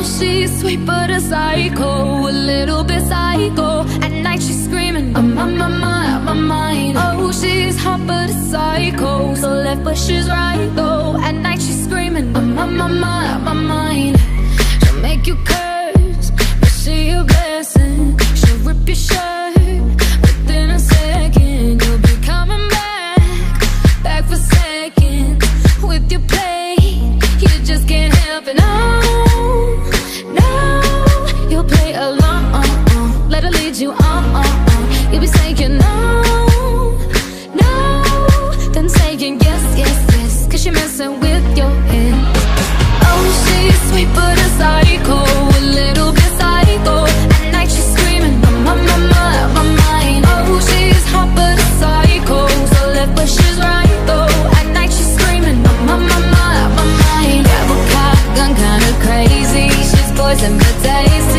she's sweet but a psycho, a little bit psycho. At night she's screaming, I'm on my mind. Oh, she's hot but a psycho, so left but she's right though. At night she's screaming, I'm on my mind. She'll make you curse, but she a blessing. She'll rip your shirt within a second. You'll be coming back for seconds with your play. You just can't help it, no, no. You'll play along, let her lead you on. You'll be saying no, no, then saying yes, yes, yes, 'cause you're messing with your head. Oh, she's sweet but a psycho, a little bit psycho. At night she's screaming, I'm on my mind. Oh, she's hot but a psycho, so left but she's right though. At night she's screaming, I'm on my mind. Rebel cop, gun kinda crazy. She's poison but tasty.